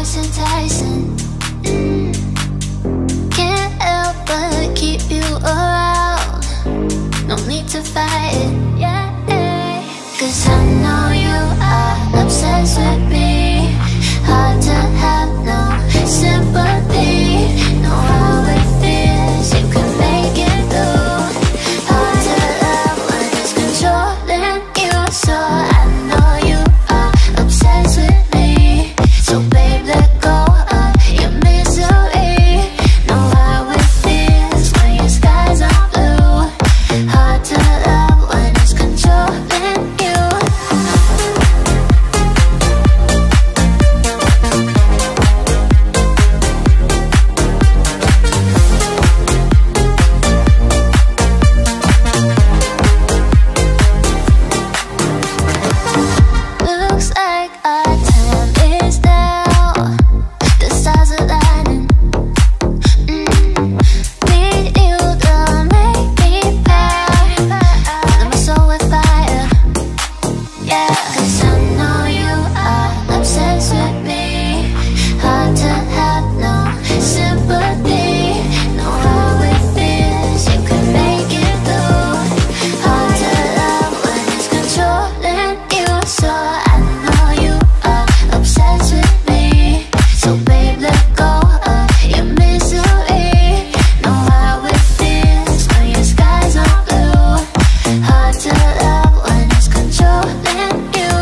voice enticing. Can't help but keep you around. No need to fight it, yeah. Cause I know you are obsessed with me. Hard to have no sympathy. Know how it feels, you can make it through. Hard to love when it's controlling you. So I know you are obsessed with me. So babe, let go of your misery. Know how it feels when your skies are blue. Hard to love when it's controlling you. Looks like our time is down. The stars are lining. Need you to make me proud. Fill my soul with fire. Yeah, cause I know you are obsessed with me. Hard to have no sympathy. Know how it feels, you can make it through. Hard to love when it's controlling you. So I know you are obsessed with me. So babe, let go of your misery. Know how it feels when your skies are blue. Hard to love when it's controlling you.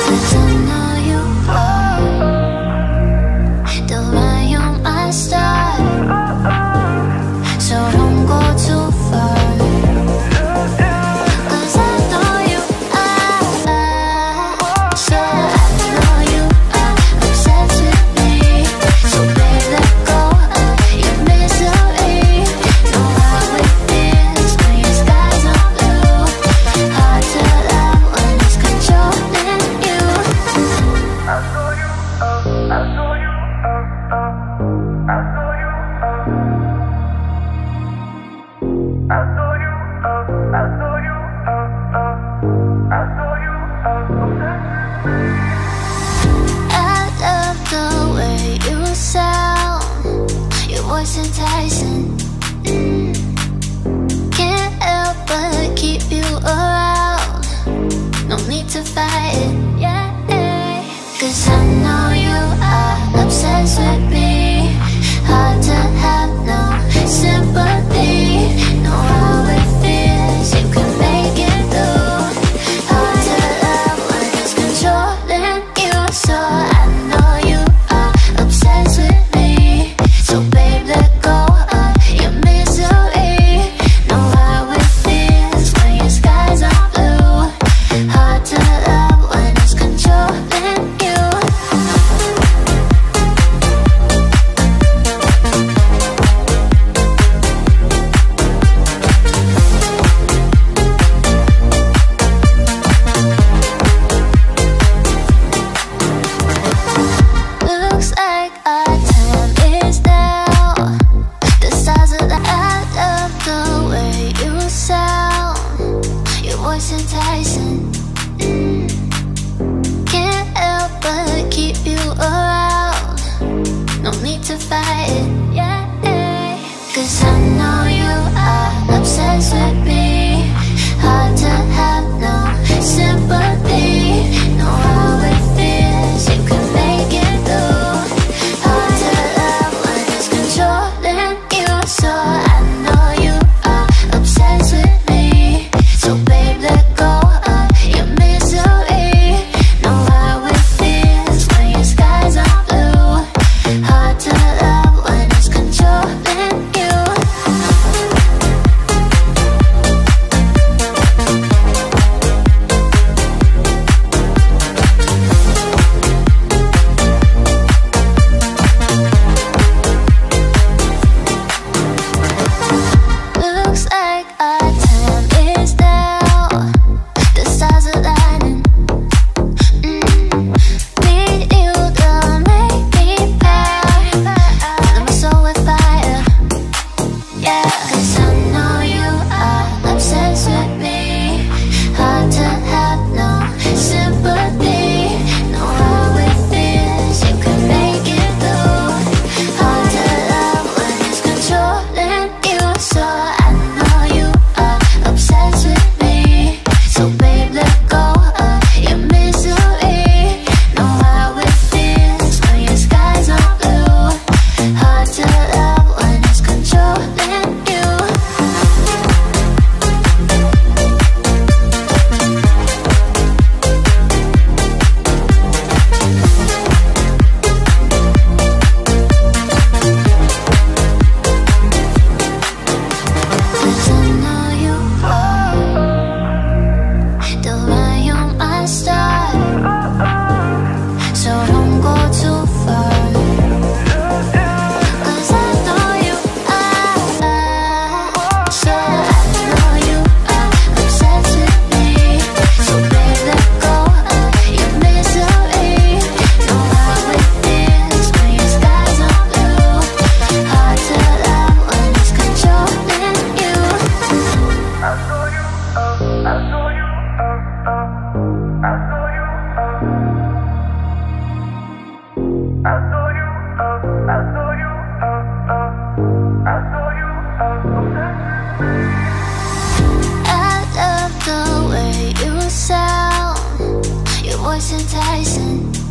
Cause I know you are the line on my star. So don't go too far. Cause I know you are. So I know you are obsessed with me. So babe, let go of your misery. Know how it feels when your skies are blue. Hard to love when it's controlling you. I love the way you sound. Your voice enticing. Can't help but keep you around. No need to fight it, yeah. Cause I know you are obsessed with me. Hard to have no sympathy. Know how it feels, you can make it through. Hard to love when it's controlling you. So I know you are obsessed with me. So babe, let go of your misery. Know how it feels when your skies are blue. Hard to love when it's controlling you. I love the way you sound. Your voice enticing.